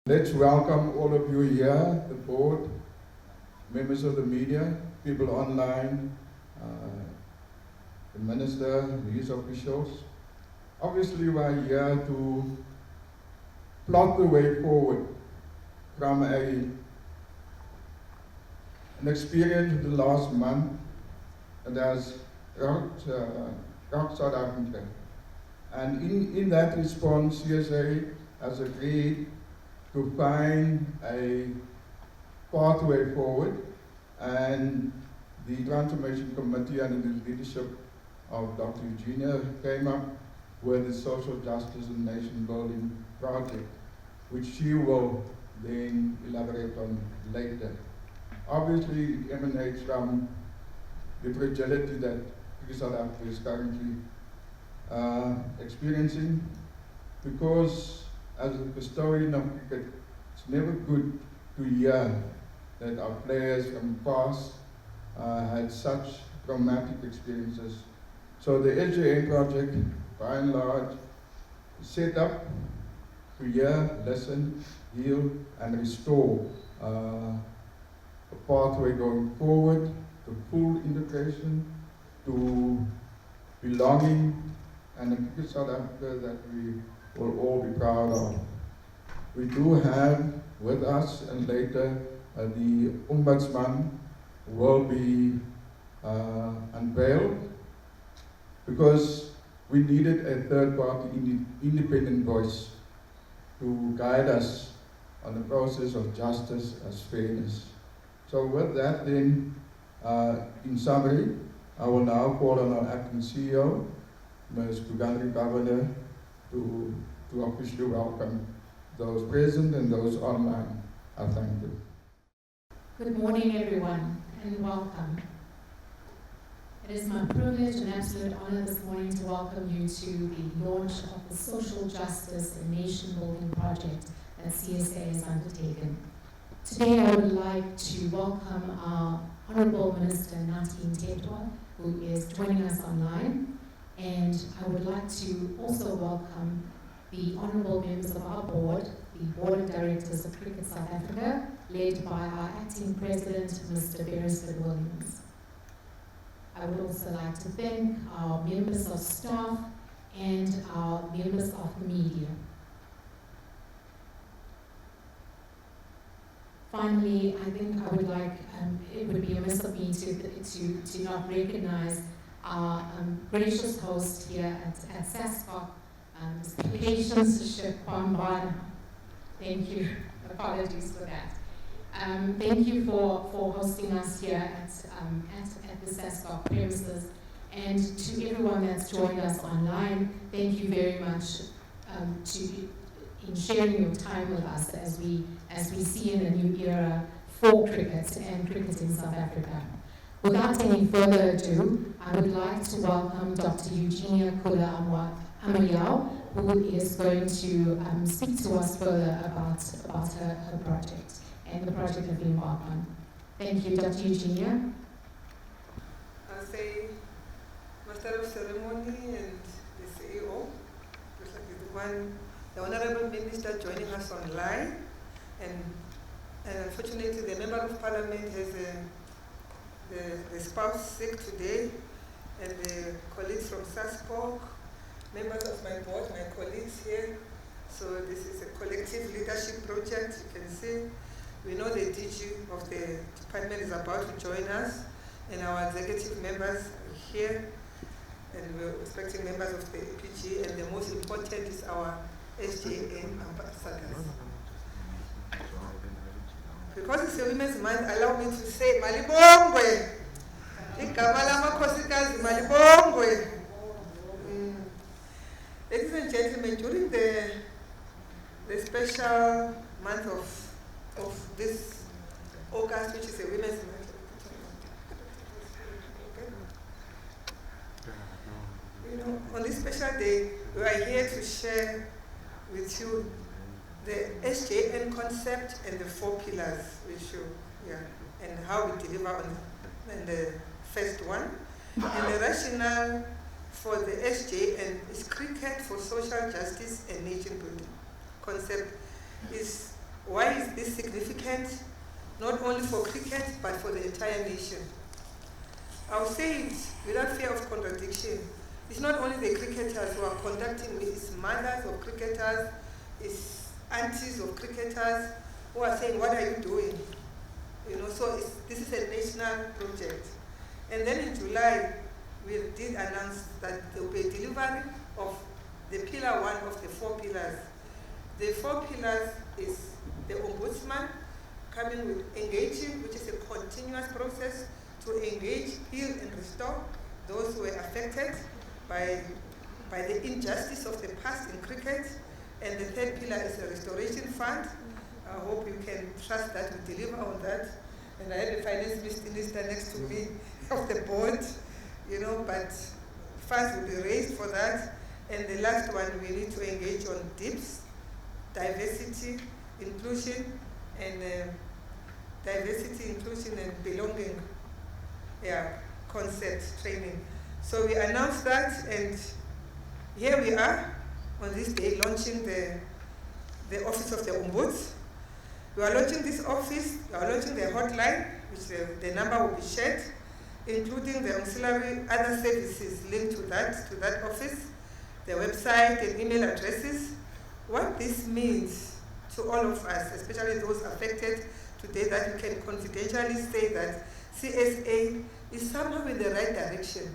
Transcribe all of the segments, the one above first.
Let's welcome all of you here, the board, members of the media, people online, the minister, news officials. Obviously, we are here to plot the way forward from an experience of the last month that has rocked South Africa. And in that response, CSA has agreed to find a pathway forward, and the Transformation Committee under the leadership of Dr. Eugenia came up with the Social Justice and Nation Building Project, which she will then elaborate on later. Obviously, it emanates from the fragility that South Africa is currently experiencing, because as a custodian of cricket, it's never good to hear that our players from the past had such traumatic experiences. So the SJN project, by and large, is set up to hear, listen, heal, and restore a pathway going forward to full integration, to belonging, and a cricket South Africa that we will all be proud of. We do have with us, and later the Ombudsman will be unveiled, because we needed a third-party independent voice to guide us on the process of justice as fairness. So with that then, in summary, I will now call on our acting CEO, Ms. Kugandri Governor, to officially welcome those present and those online. I thank you. Good morning, everyone, and welcome. It is my privilege and absolute honor this morning to welcome you to the launch of the Social Justice and Nation Building Project that CSA has undertaken. Today, I would like to welcome our Honorable Minister Nathi Ntetwa, who is joining us online, and I would like to also welcome the honourable members of our board, the Board of Directors of Cricket South Africa, led by our acting president, Mr. Beresford Williams. I would also like to thank our members of staff and our members of the media. Finally, I think I would like, it would be amiss of me to not recognize our gracious host here at SASCOC, Mr. Patience Shekwambana. Thank you. Apologies for that. Thank you for hosting us here at the SASCOC premises. And to everyone that's joined us online, thank you very much in sharing your time with us as we see in a new era for cricket and cricket in South Africa. Without any further ado, I would like to welcome Dr. Eugenia Kula Amayao, who is going to speak to us further about her project and the project that we embark on. Thank you, Dr. Eugenia. I'll say Master of Ceremony and the CEO, the Honorable Minister joining us online, and unfortunately the Member of Parliament has the spouse sick today, and the colleagues from SASCOC, members of my board, my colleagues here. So this is a collective leadership project. You can see, we know the DG of the department is about to join us, and our executive members are here, and we're expecting members of the APG, and the most important is our SJN ambassadors. Because it's a Women's Month, allow me to say, Malibongwe! Igama lamakhosikazi Malibongwe! Ladies and gentlemen, during the special month of this August, which is a Women's Month, on this special day, we are here to share with you the SJN concept and the 4 pillars we show, and how we deliver on the first one. And the rationale for the SJN is cricket for social justice and nation building. Concept is Why is this significant? Not only for cricket, but for the entire nation. I'll say it without fear of contradiction. It's not only the cricketers who are contacting me, it's mothers of cricketers, it's aunties of cricketers who are saying, what are you doing? You know, so this is a national project. And then in July, we did announce that there will be a delivery of the pillar one of the 4 pillars. The 4 pillars is the ombudsman coming with engaging, which is a continuous process to engage, heal, and restore those who were affected by the injustice of the past in cricket. And the 3rd pillar is the restoration fund. I hope you can trust that we deliver on that. And I had the finance minister next to me of the board, you know, but funds will be raised for that. And the last one, we need to engage on DIPS, diversity, inclusion, and belonging, concept training. So we announced that, and here we are on this day launching the Office of the Ombuds. We are launching this office, we are launching the hotline, which the number will be shared, including the auxiliary other services linked to that office, the website and email addresses. What this means to all of us, especially those affected today, that we can confidentially say that CSA is somehow in the right direction.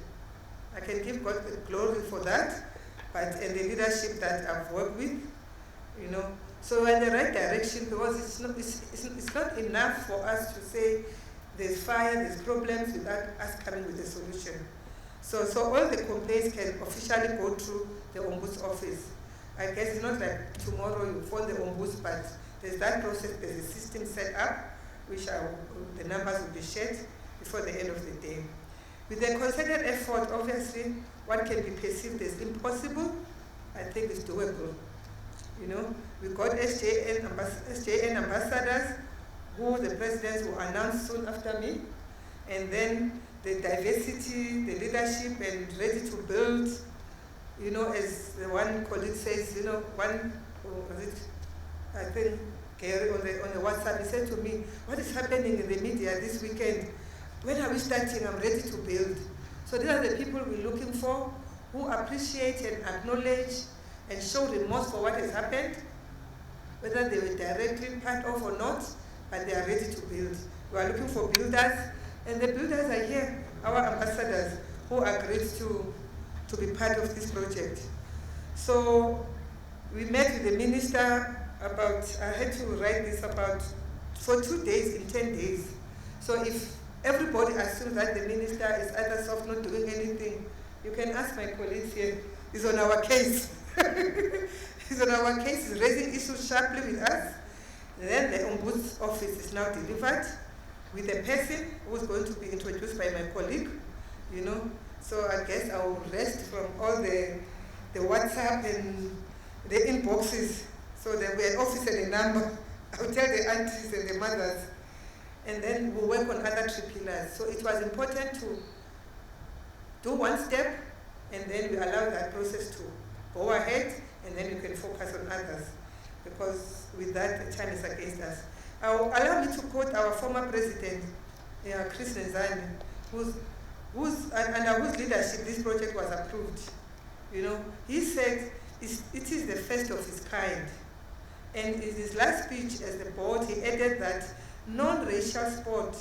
I can give God the glory for that, and the leadership that I've worked with, you know. So we're in the right direction, because it's not enough for us to say there's fire, there's problems, without us coming with a solution. So all the complaints can officially go through the Ombuds office. I guess it's not like tomorrow you phone the Ombuds, but there's that process, there's a system set up, which the numbers will be shared before the end of the day. With the concerted effort, obviously, what can be perceived as impossible, I think is doable. You know, we got SJN ambassadors, who the presidents will announce soon after me, and then the diversity, the leadership, and ready to build, you know, as the one colleague says, you know, I think Gary on the WhatsApp, he said to me, what is happening in the media this weekend? When are we starting? I'm ready to build. So these are the people we're looking for, who appreciate and acknowledge and show remorse for what has happened, whether they were directly part of or not, but they are ready to build. We are looking for builders, and the builders are here, our ambassadors, who agreed to be part of this project. So we met with the minister I had to write this for 2 days in 10 days. So if everybody assumes that the minister is either soft, not doing anything, you can ask my colleagues here. He's on our case. He's on our case, he's raising issues sharply with us. And then the Ombuds office is now delivered with a person who's going to be introduced by my colleague, you know. So I guess I will rest from all the WhatsApp and the inboxes. So there will be an office and a number. I'll tell the aunties and the mothers. And then we'll work on other 3 pillars. So it was important to do one step, and then we allow that process to go ahead, and then you can focus on others. Because with that, the time is against us. Allow me to quote our former president, Chris Nzani, under whose leadership this project was approved. You know, he said it is the first of its kind. And in his last speech as the board, he added that non-racial sport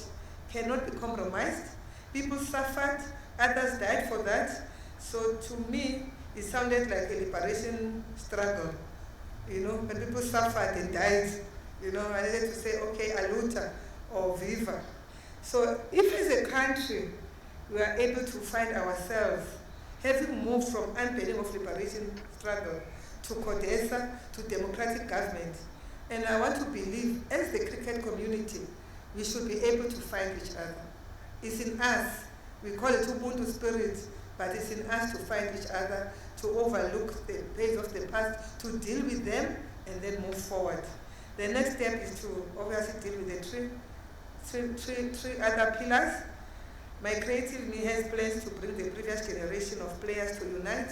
cannot be compromised. People suffered, others died for that. So to me, it sounded like a liberation struggle. You know, when people suffered and died, you know, I needed to say, okay, aluta or viva. So if as a country, we are able to find ourselves having moved from unpending of liberation struggle to CODESA, to democratic government, and I want to believe, as the cricket community, we should be able to find each other. It's in us. We call it Ubuntu spirit, but it's in us to find each other, to overlook the pains of the past, to deal with them, and then move forward. The next step is to obviously deal with the three other pillars. My creative me has plans to bring the previous generation of players to unite.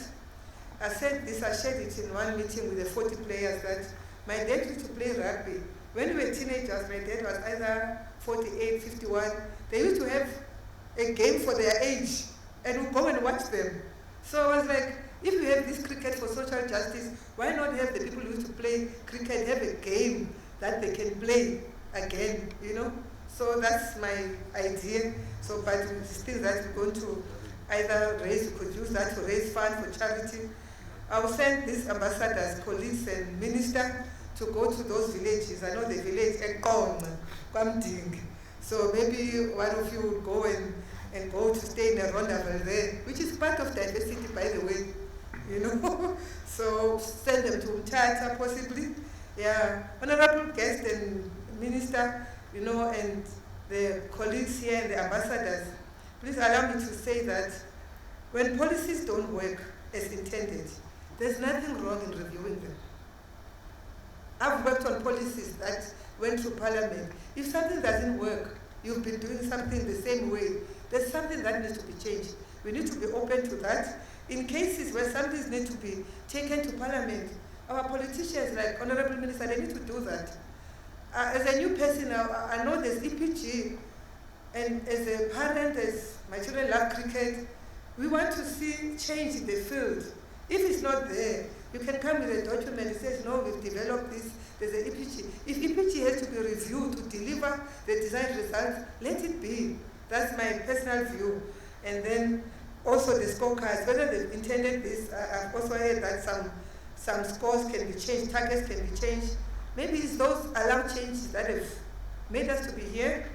I said this, I shared it in one meeting with the 40 players, that my dad used to play rugby When we were teenagers, my dad was either 48, 51. They used to have a game for their age, and we go and watch them. So I was like, if we have this cricket for social justice, why not have the people who used to play cricket have a game that they can play again, you know? So that's my idea. So, but still that we're going to either raise, we could use that to raise funds for charity. I will send these ambassadors, colleagues, and minister to go to those villages. I know the village, Ekong, Kwamding. So maybe one of you would go and go to stay in a rondavel there, which is part of diversity, by the way, you know. So send them to Mthatha, possibly. Yeah, honorable guest and minister, you know, and the colleagues here and the ambassadors, please allow me to say that when policies don't work as intended, there's nothing wrong in reviewing them. I've worked on policies that went through Parliament. If something doesn't work, you've been doing something the same way, there's something that needs to be changed. We need to be open to that. In cases where something needs to be taken to Parliament, our politicians, like Honorable Minister, they need to do that. As a new person, I know there's EPG, and as a parent, as my children love cricket, we want to see change in the field. If it's not there, you can come with a document that says, no, we've developed this, there's an EPG. If EPG has to be reviewed to deliver the desired results, let it be. That's my personal view. And then also the scorecards, whether they've intended this, I've also heard that some scores can be changed, targets can be changed. Maybe it's those allowed changes that have made us to be here.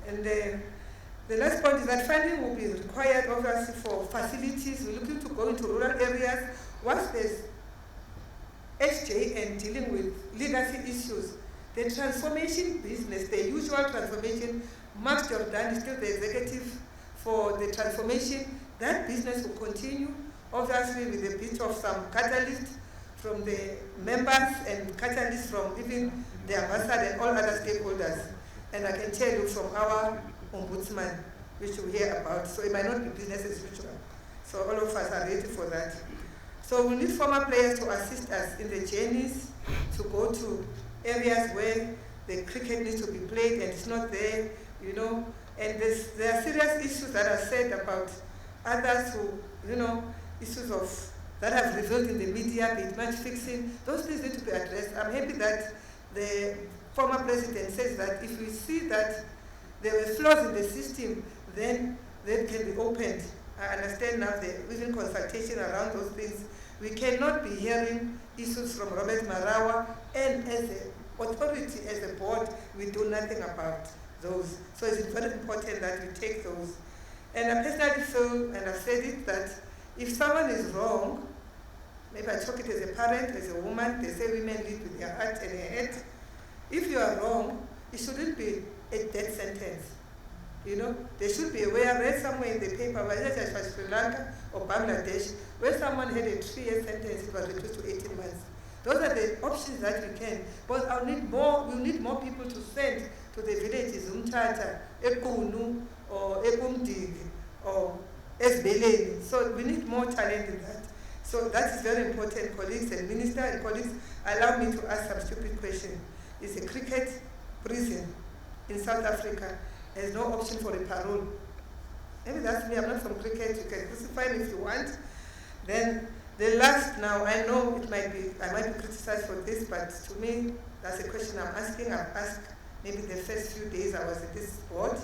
And the last point is that funding will be required, obviously, for facilities. We're looking to go into rural areas. Once there's SJN dealing with legacy issues, the transformation business, the usual transformation, Max Jordan is still the executive for the transformation. That business will continue, obviously, with a bit of some catalyst from the members and catalyst from even the ambassador and all other stakeholders. And I can tell you from our ombudsman, which we hear about, so it might not be business as usual. So all of us are ready for that. So we need former players to assist us in the journeys, to go to areas where the cricket needs to be played and it's not there, you know. And there are serious issues that are said about others who, you know, issues of that have revealed in the media, be it match fixing. Those things need to be addressed. I'm happy that the former president says that if we see that there were flaws in the system, then they can be opened. I understand now the even consultation around those things. We cannot be hearing issues from Robert Marawa, and as an authority, as a board, we do nothing about those. So it's very important that we take those. And I personally feel, and I've said it, that if someone is wrong, maybe I took it as a parent, as a woman, they say women lead with their heart and their head. If you are wrong, it shouldn't be a death sentence. You know, there should be a way. I read somewhere in the paper, whether it was Sri Lanka or Bangladesh, where someone had a 3-year sentence, it was reduced to 18 months. Those are the options that we can. But we need more people to send to the villages, Mthatha, Ekunu, or Ekumdig, or Esbeleni. So we need more talent in that. So that is very important, colleagues and minister and colleagues. Allow me to ask some stupid question. Is a cricket prison in South Africa has no option for a parole? Maybe that's me, I'm not from cricket, you can crucify me if you want. Then the last, now I know I might be criticized for this, but to me, that's a question I'm asking. I've asked maybe the first few days I was at this board.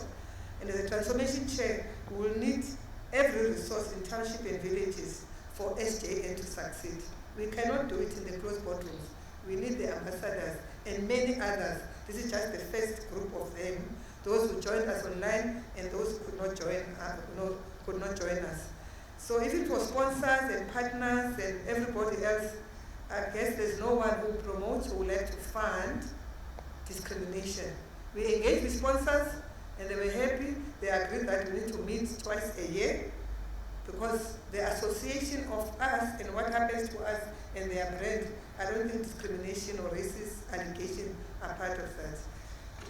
And as a transformation chair, we will need every resource in township and villages for SJN to succeed. We cannot do it in the closed boardrooms. We need the ambassadors and many others. This is just the first group of them. Those who joined us online and those who could not join us. So if it was sponsors and partners and everybody else, I guess there's no one who promotes or would like to fund discrimination. We engaged with sponsors and they were happy. They agreed that we need to meet twice a year because the association of us and what happens to us and their brand, I don't think discrimination or racist allegation are part of that.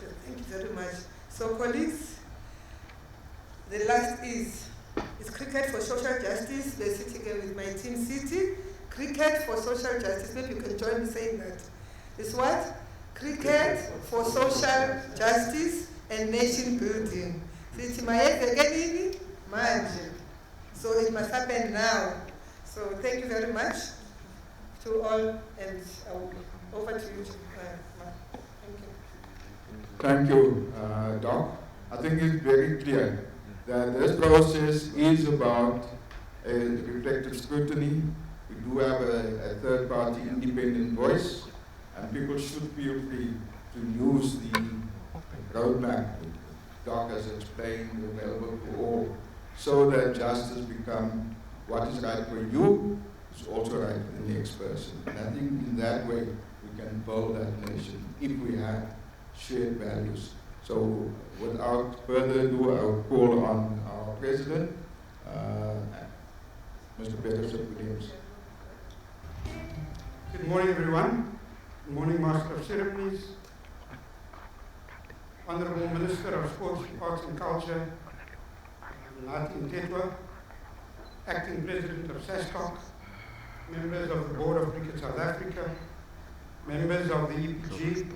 So thank you very much. So colleagues, the last is Cricket for Social Justice. We're sitting here with my team City. Cricket for Social Justice, maybe you can join me saying that. It's what? cricket for social justice and nation building. Sithi mayenzeke nini manje. So it must happen now. So thank you very much to all, and over to you. Thank you, Doc. I think it's very clear that this process is about a reflective scrutiny. We do have a third-party independent voice, and people should feel free to use the roadmap Doc has explained, available to all, so that justice becomes what is right for you is also right for the next person. And I think in that way we can build that nation if we have shared values. So without further ado, I will call on our President, Mr. Peterson Williams. Good morning, everyone. Good morning, Master of Ceremonies, Honorable Minister of Sports, Arts and Culture, Nathi Ntetwa, Acting President of SASCOC, members of the Board of Cricket South Africa, members of the EPG,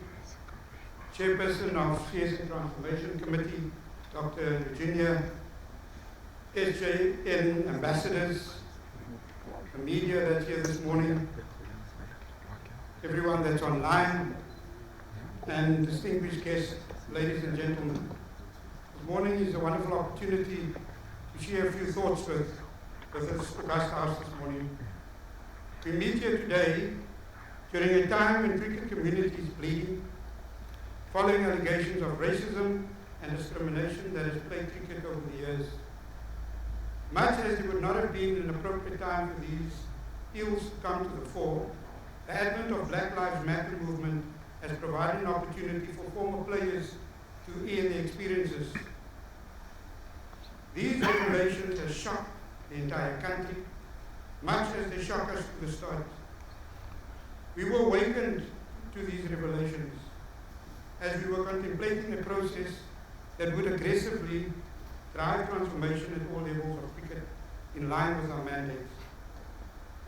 Chairperson of CSA Transformation Committee, Dr. Virginia, SJN ambassadors, the media that's here this morning, everyone that's online, and distinguished guests, ladies and gentlemen. This morning is a wonderful opportunity to share a few thoughts with this august house this morning. We meet here today during a time when cricket community is bleeding, following allegations of racism and discrimination that has plagued cricket over the years. Much as it would not have been an appropriate time for these ills to come to the fore, the advent of Black Lives Matter movement has provided an opportunity for former players to air their experiences. These revelations have shocked the entire country, much as they shock us to the start. We were awakened to these revelations as we were contemplating a process that would aggressively drive transformation at all levels of cricket in line with our mandates.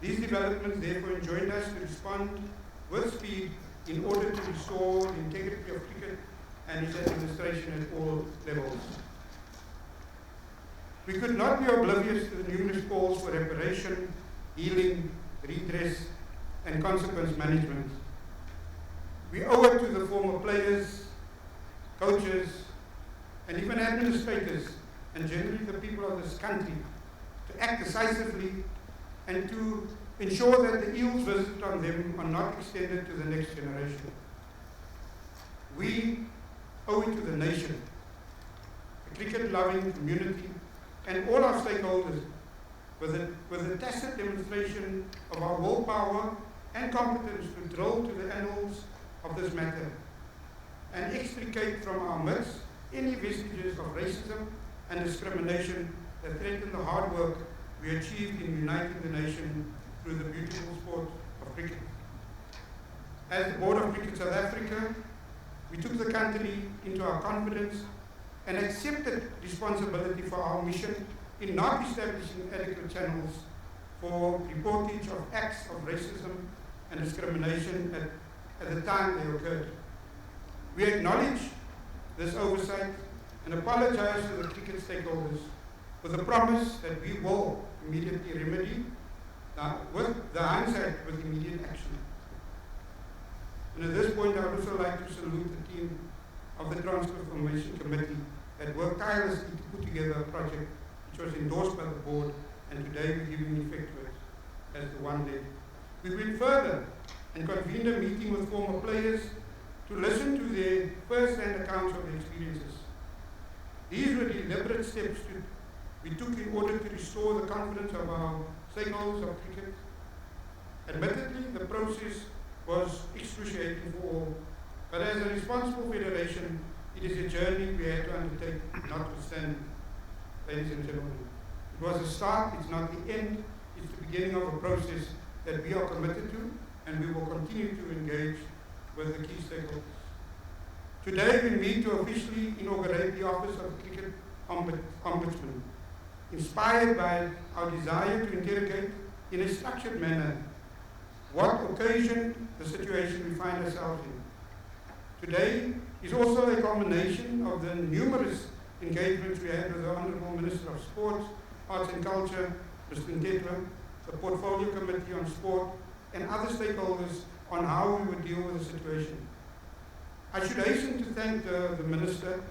These developments therefore enjoined us to respond with speed in order to restore the integrity of cricket and its administration at all levels. We could not be oblivious to the numerous calls for reparation, healing, redress, and consequence management. We owe it to the former players, coaches, and even administrators, and generally the people of this country, to act decisively and to ensure that the ills visited on them are not extended to the next generation. We owe it to the nation, the cricket-loving community, and all our stakeholders with a tacit demonstration of our willpower and competence to drill to the annals of this matter and extricate from our midst any vestiges of racism and discrimination that threaten the hard work we achieved in uniting the nation through the beautiful sport of cricket. As the Board of Cricket South Africa, we took the country into our confidence and accepted responsibility for our mission in not establishing adequate channels for reportage of acts of racism and discrimination at the time they occurred. We acknowledge this oversight and apologize to the cricket stakeholders with the promise that we will immediately remedy with the hindsight with immediate action. And at this point, I would also like to salute the team of the Transformation Committee that worked tirelessly to put together a project which was endorsed by the board, and today we're giving effect to it as the one day. We went further and convened a meeting with former players to listen to their first-hand accounts of their experiences. These were deliberate steps we took in order to restore the confidence of our stakeholders of cricket. Admittedly, the process was excruciating for all, but as a responsible federation, it is a journey we had to undertake, notwithstanding. Ladies and gentlemen, it was a start, it's not the end, it's the beginning of a process that we are committed to, and we will continue to engage with the key stakeholders. Today we meet to officially inaugurate the Office of the Cricket Ombudsman, inspired by our desire to interrogate in a structured manner what occasioned the situation we find ourselves in, Today is also a culmination of the numerous engagements we had with the Honourable Minister of Sports, Arts and Culture, Mr. Ntetwa, the Portfolio Committee on Sport, and other stakeholders on how we would deal with the situation. I should hasten to thank the Minister,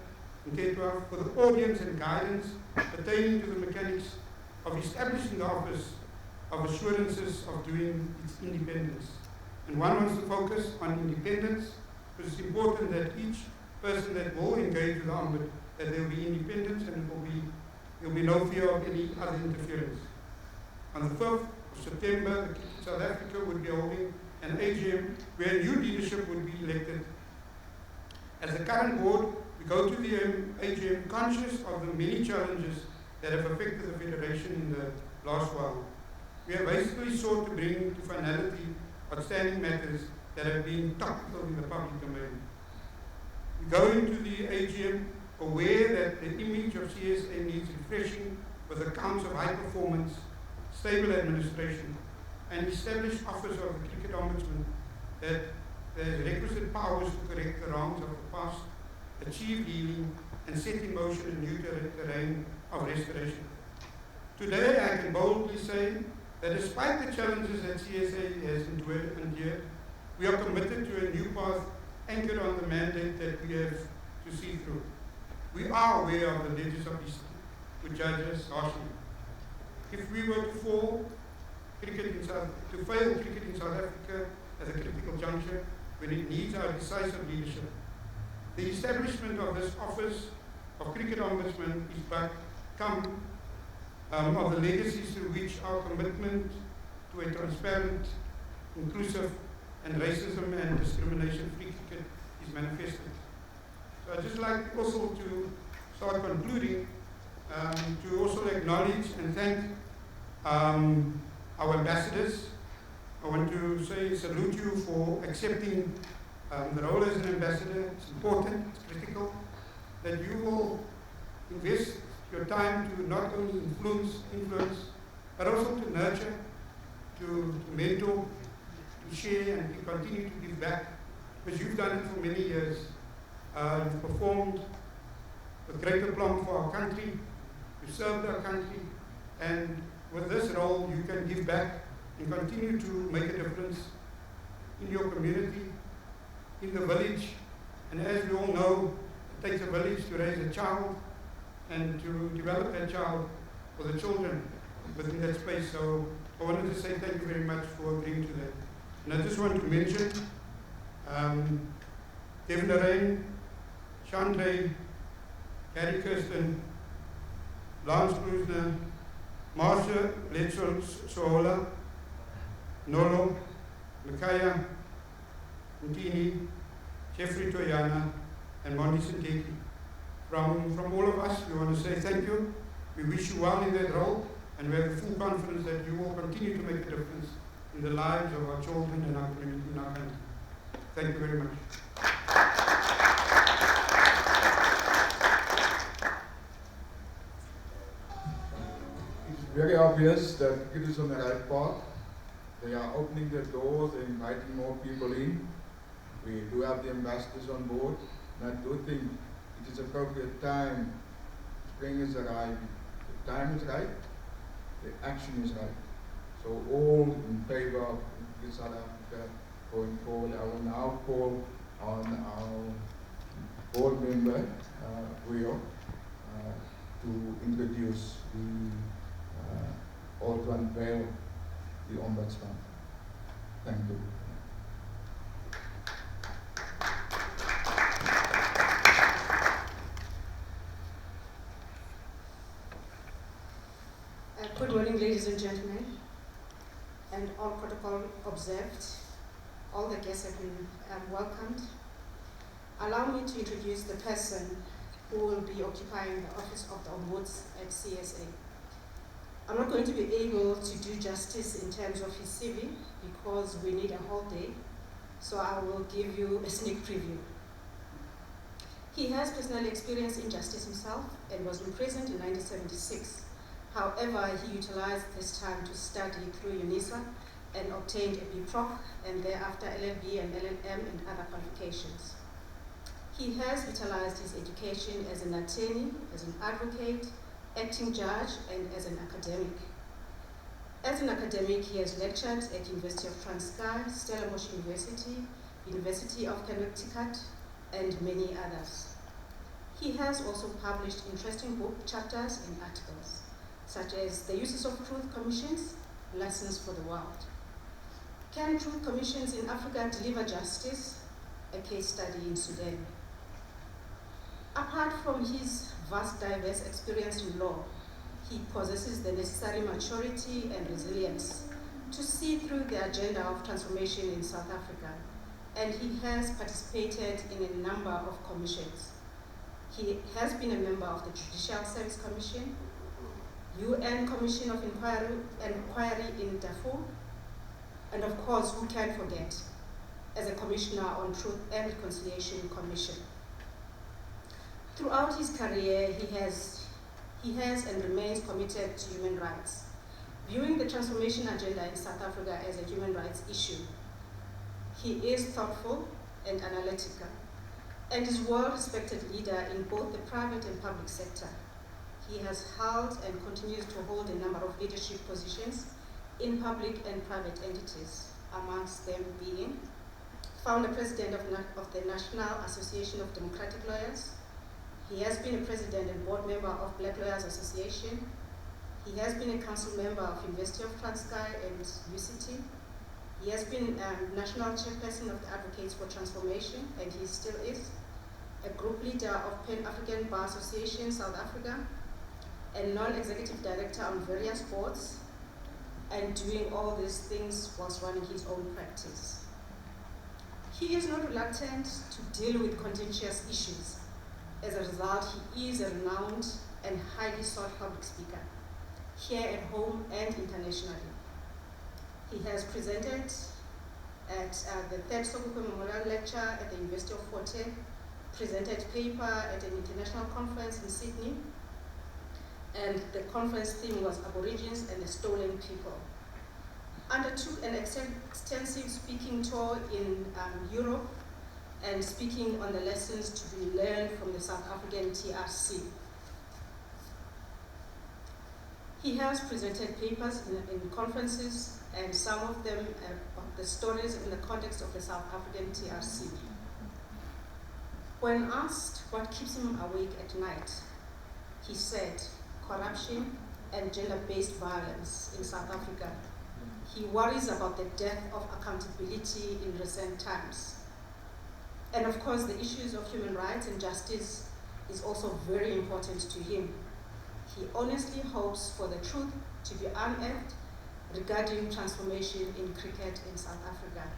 Ntetwa, for the audience and guidance pertaining to the mechanics of establishing the Office of Assurances of doing its independence. And one wants to focus on independence, because it's important that each person that will engage with the Ombudsman, that there will be independence and there will be no fear of any other interference. On the 5th of September, South Africa would be holding an AGM where new leadership would be elected. As the current board, we go to the AGM conscious of the many challenges that have affected the Federation in the last while. We have basically sought to bring to finality outstanding matters that have been topical in the public domain. We go into the AGM aware that the image of CSA needs refreshing with accounts of high performance, stable administration, and established office of the Cricket Ombudsman that has requisite powers to correct the wrongs of the past, achieve healing, and set in motion a new terrain of restoration. Today, I can boldly say that despite the challenges that CSA has endured, we are committed to a new path anchored on the mandate that we have to see through. We are aware of the ledges of history, which judge us harshly. If we were to fail cricket in South Africa at a critical juncture, when it needs our decisive leadership, the establishment of this Office of Cricket Ombudsman is but come of the legacies through which our commitment to a transparent, inclusive, and racism and discrimination-free cricket is manifested. So I'd just like also to start concluding, to also acknowledge and thank our ambassadors. I want to say salute you for accepting the role as an ambassador. It's important, it's critical that you will invest your time to not only influence, but also to nurture, to mentor, to share, and to continue to give back, because you've done it for many years. You've performed with great aplomb for our country, you've served our country, and with this role you can give back and continue to make a difference in your community, in the village. And as we all know, it takes a village to raise a child and to develop that child for the children within that space. So I wanted to say thank you very much for agreeing to that. And I just want to mention Kevin Lorraine, Chandray, Gary Kirsten, Lance Kruzner, Marsha Letson Sohola, Nolo, Mikaya, Ntini, Jeffrey Toyana, and Mondi Sinteki. From all of us, we want to say thank you. We wish you well in that role, and we have full confidence that you will continue to make a difference in the lives of our children and our community and our country. Thank you very much. It's very obvious that it is on the right path. They are opening the doors and inviting more people in. We do have the ambassadors on board, and I do think it is appropriate time. Spring is arriving. The time is right, the action is right. So all in favor of South Africa going forward. I will now call on our board member, Rio, to introduce or to unveil the Ombudsman. Thank you. Good morning, ladies and gentlemen, and all protocol observed. All the guests have been welcomed. Allow me to introduce the person who will be occupying the office of the Ombuds at CSA. I'm not going to be able to do justice in terms of his CV because we need a whole day, so I will give you a sneak preview. He has personal experience in justice himself and was imprisoned in 1976. However, he utilized this time to study through UNISA and obtained a BProc and thereafter LLB and LLM and other qualifications. He has utilized his education as an attorney, as an advocate, acting judge, and as an academic. As an academic, he has lectured at University of Transkei, Stellenbosch University, University of Connecticut, and many others. He has also published interesting book chapters and articles, such as The Uses of Truth Commissions, Lessons for the World. Can Truth Commissions in Africa Deliver Justice? A case study in Sudan. Apart from his vast diverse experience in law, he possesses the necessary maturity and resilience to see through the agenda of transformation in South Africa, and he has participated in a number of commissions. He has been a member of the Judicial Service Commission, UN Commission of Inquiry in Darfur, and of course, who can forget, as a Commissioner on Truth and Reconciliation Commission. Throughout his career, he has and remains committed to human rights, viewing the transformation agenda in South Africa as a human rights issue. He is thoughtful and analytical, and is a well-respected leader in both the private and public sector. He has held and continues to hold a number of leadership positions in public and private entities, amongst them being founder president of the National Association of Democratic Lawyers. He has been a president and board member of Black Lawyers Association. He has been a council member of University of Transkei and UCT. He has been national chairperson of the Advocates for Transformation, and he still is a group leader of Pan-African Bar Association South Africa, and non-executive director on various boards, and doing all these things whilst running his own practice. He is not reluctant to deal with contentious issues. As a result, he is a renowned and highly sought public speaker, here at home and internationally. He has presented at the third Sokukwe Memorial Lecture at the University of Fort Hare, presented paper at an international conference in Sydney, and the conference theme was Aborigines and the Stolen People. Undertook an extensive speaking tour in Europe, and speaking on the lessons to be learned from the South African TRC. He has presented papers in conferences, and some of them the stories in the context of the South African TRC. When asked what keeps him awake at night, he said, corruption and gender-based violence in South Africa. He worries about the death of accountability in recent times. And of course, the issues of human rights and justice is also very important to him. He honestly hopes for the truth to be unearthed regarding transformation in cricket in South Africa.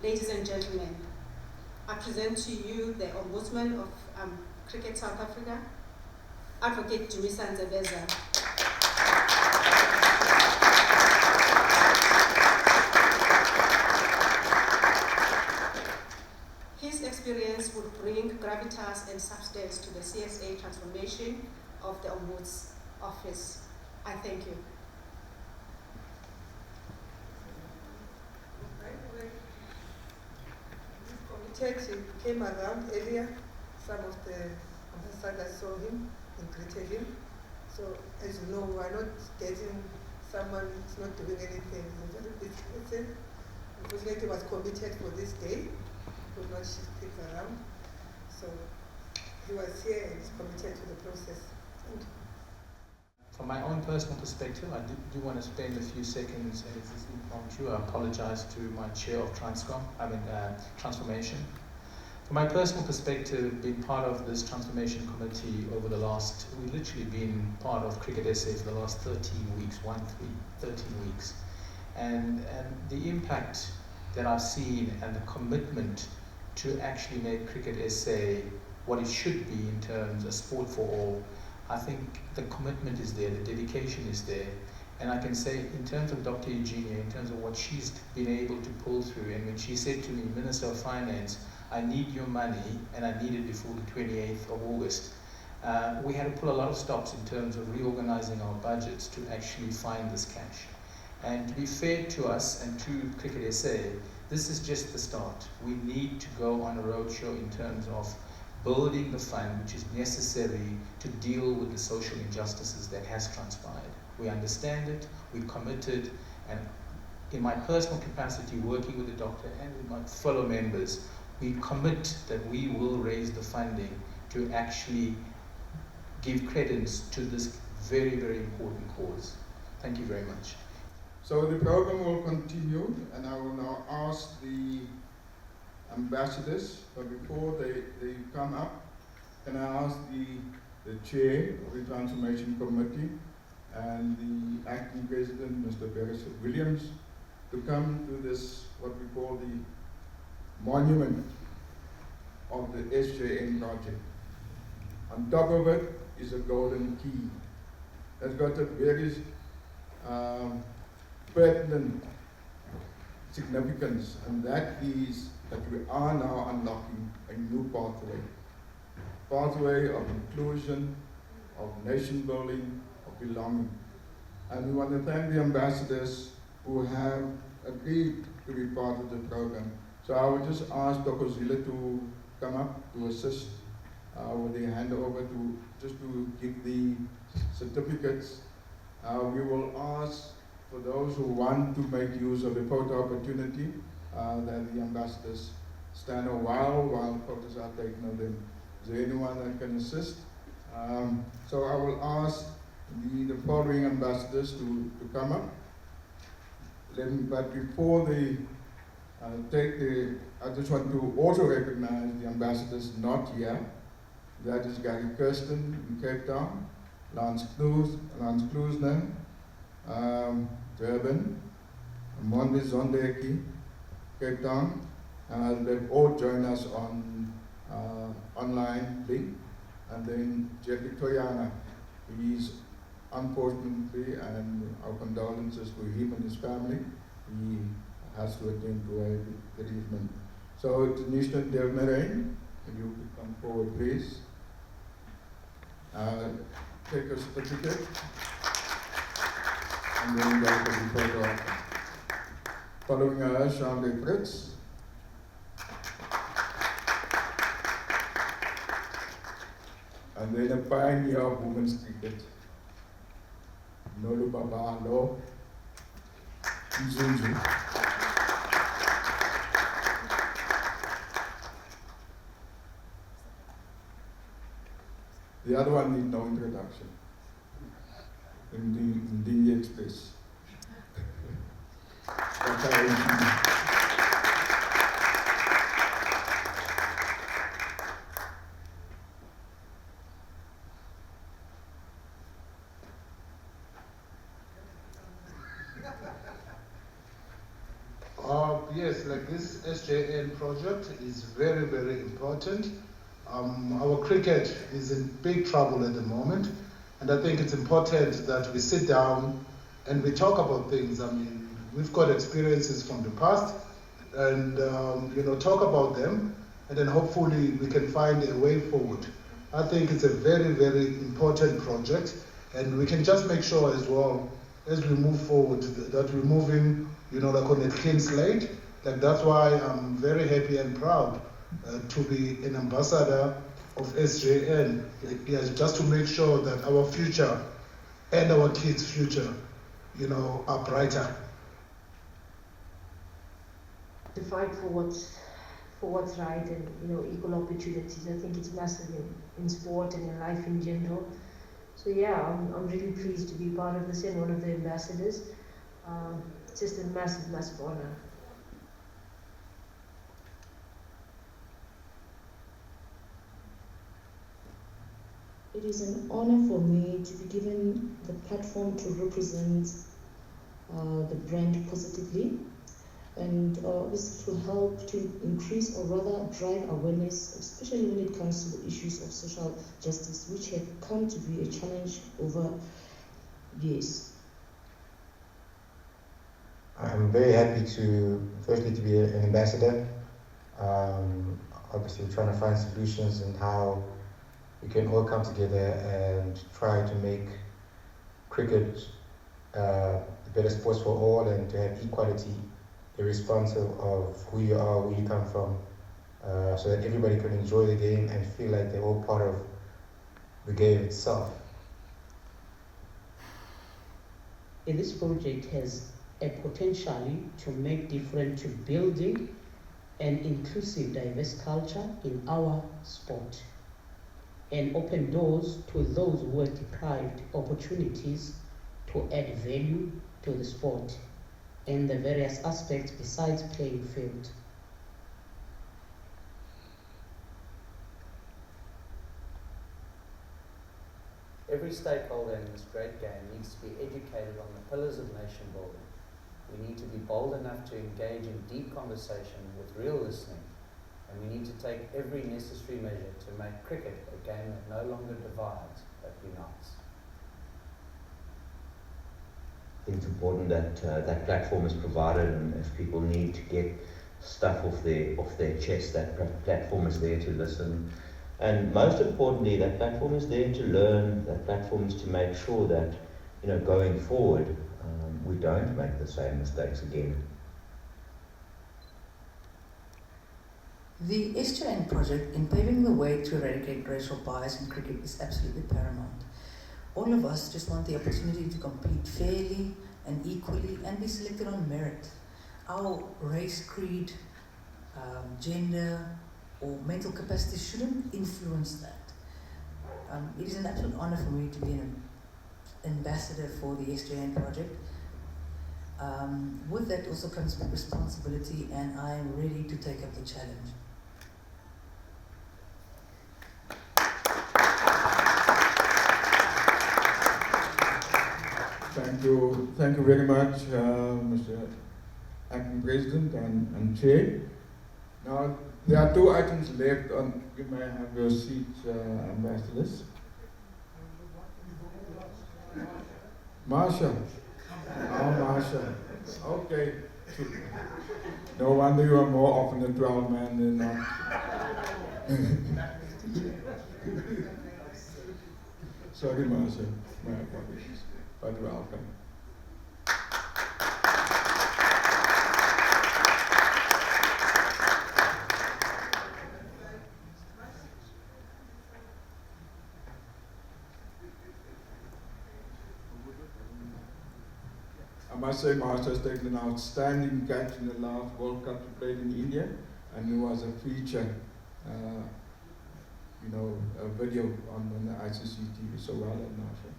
Ladies and gentlemen, I present to you the Ombudsman of Cricket South Africa, Advocate Dumisa Nzebeza. His experience would bring gravitas and substance to the CSA transformation of the Ombuds Office. I thank you. He came around earlier. Some of the ambassadors saw him and greeted him. So, as you know, we are not getting someone who's not doing anything. He's a very busy person. Unfortunately, he was committed for this day. He could not shift things around. So, he was here and is committed to the process. Thank you. From my own personal perspective, I do want to spend a few seconds, and it's impromptu. I apologize to my chair of transformation. From my personal perspective, being part of this transformation committee over the last, we've literally been part of Cricket SA for the last 13 weeks, 13 weeks. And the impact that I've seen and the commitment to actually make Cricket SA what it should be in terms of sport for all, I think the commitment is there, the dedication is there. And I can say, in terms of Dr. Eugenia, in terms of what she's been able to pull through, and when she said to me, Minister of Finance, I need your money, and I need it before the 28th of August, we had to pull a lot of stops in terms of reorganizing our budgets to actually find this cash. And to be fair to us and to Cricket SA, this is just the start. We need to go on a roadshow in terms of building the fund which is necessary to deal with the social injustices that has transpired. We understand it, we're committed, and in my personal capacity, working with the doctor and with my fellow members, we commit that we will raise the funding to actually give credence to this very, very important cause. Thank you very much. So the program will continue, and I will now ask the ambassadors, but before they come up, can I ask the chair of the Transformation Committee and the acting president, Mr. Beresford Williams, to come to this, what we call the monument of the SJN project. On top of it is a golden key that's got a very pertinent significance, and that is that we are now unlocking a new pathway of inclusion, of nation building, of belonging. And we want to thank the ambassadors who have agreed to be part of the program. So I would just ask Dr. Zille to come up to assist with the handover to give the certificates. We will ask for those who want to make use of the photo opportunity that the ambassadors stand a while photos are taken of them. Is there anyone that can assist? So I will ask the following ambassadors to come up. But before they I just want to also recognize the ambassadors not here. That is Gary Kirsten in Cape Town, Lance Kloosner, Durban, Monde Zondeki, Cape Town. They've all joined us on online link. And then Jeffrey Toyana, he's unfortunately, and our condolences to him and his family, he has to attend to a bereavement. So Tanisha Devnarain, if you could come forward please. Take a certificate, and then go to the photo. Following her, Sean Fritz. And then a pioneer of women's cricket, Nolu Babalo Mzunzu. The other one needs no introduction. In the Express. Yes, like this SJN project is very, very important. Our cricket is in big trouble at the moment, and I think it's important that we sit down and we talk about things. I mean, we've got experiences from the past, and talk about them, and then hopefully we can find a way forward. I think it's a very, very important project, and we can just make sure as well as we move forward that we're moving, like on a clean slate. Like that's why I'm very happy and proud to be an ambassador of SJN, just to make sure that our future and our kids' future, are brighter. To fight for what's right and equal opportunities. I think it's massive in sport and in life in general. So yeah, I'm really pleased to be part of this and one of the ambassadors. It's just a massive, massive honor. It is an honor for me to be given the platform to represent the brand positively, and this will help to increase or rather drive awareness, especially when it comes to the issues of social justice, which have come to be a challenge over years. I'm very happy firstly to be an ambassador. Obviously we're trying to find solutions and how we can all come together and try to make cricket the better sports for all and to have equality irresponsive of who you are, where you come from, so that everybody can enjoy the game and feel like they're all part of the game itself. And this project has a potential to make difference to building an inclusive, diverse culture in our sport and open doors to those who are deprived opportunities to add value to the sport and the various aspects besides playing field. Every stakeholder in this great game needs to be educated on the pillars of nation building. We need to be bold enough to engage in deep conversation with real listening, and we need to take every necessary measure to make cricket a game that no longer divides but unites. I think it's important that that platform is provided, and if people need to get stuff off their chest, that platform is there to listen. And most importantly, that platform is there to learn. That platform is to make sure that, going forward, we don't make the same mistakes again. The SJN project in paving the way to eradicate racial bias in cricket is absolutely paramount. All of us just want the opportunity to compete fairly and equally and be selected on merit. Our race, creed, gender, or mental capacity shouldn't influence that. It is an absolute honor for me to be an ambassador for the SJN project. With that also comes responsibility, and I am ready to take up the challenge. Thank you very much, Mr. Acting President and Chair. Now, there are 2 items left on. You may have your seats, ambassadors. Marsha. Oh, Marsha. Okay. No wonder you are more often a 12 man than not. Sorry, Marsha. My apologies. But welcome. I must say, Master has taken an outstanding catch in the last World Cup he played in India, and he was a feature, a video on the ICC TV. So well done, Master.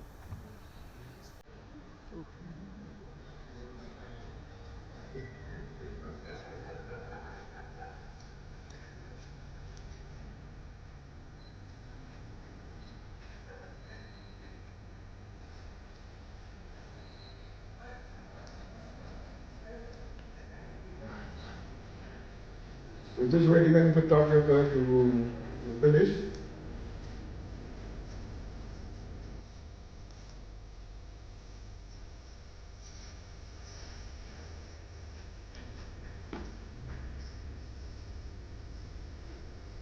We're just waiting on the photographer to finish.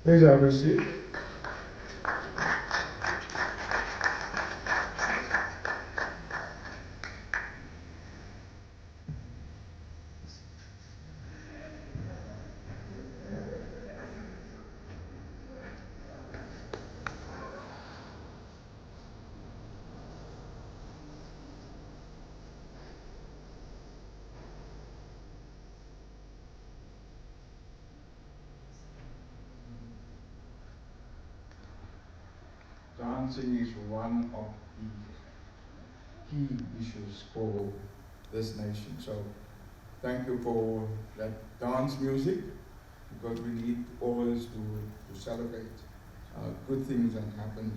Please have a seat. Dancing is one of the key issues for this nation. So thank you for that dance music, because we need always to celebrate good things that happen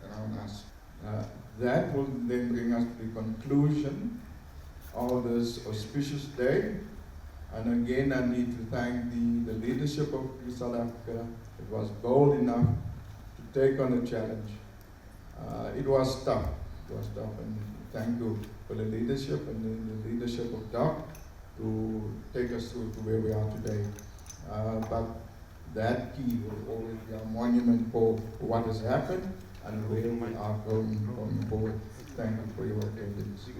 around us. That will then bring us to the conclusion of this auspicious day. And again, I need to thank the leadership of South Africa. It was bold enough to take on the challenge. It was tough, and thank you for the leadership and the leadership of Doc to take us through to where we are today. But that key will always be a monument for what has happened and where we are going forward. Thank you for your attendance.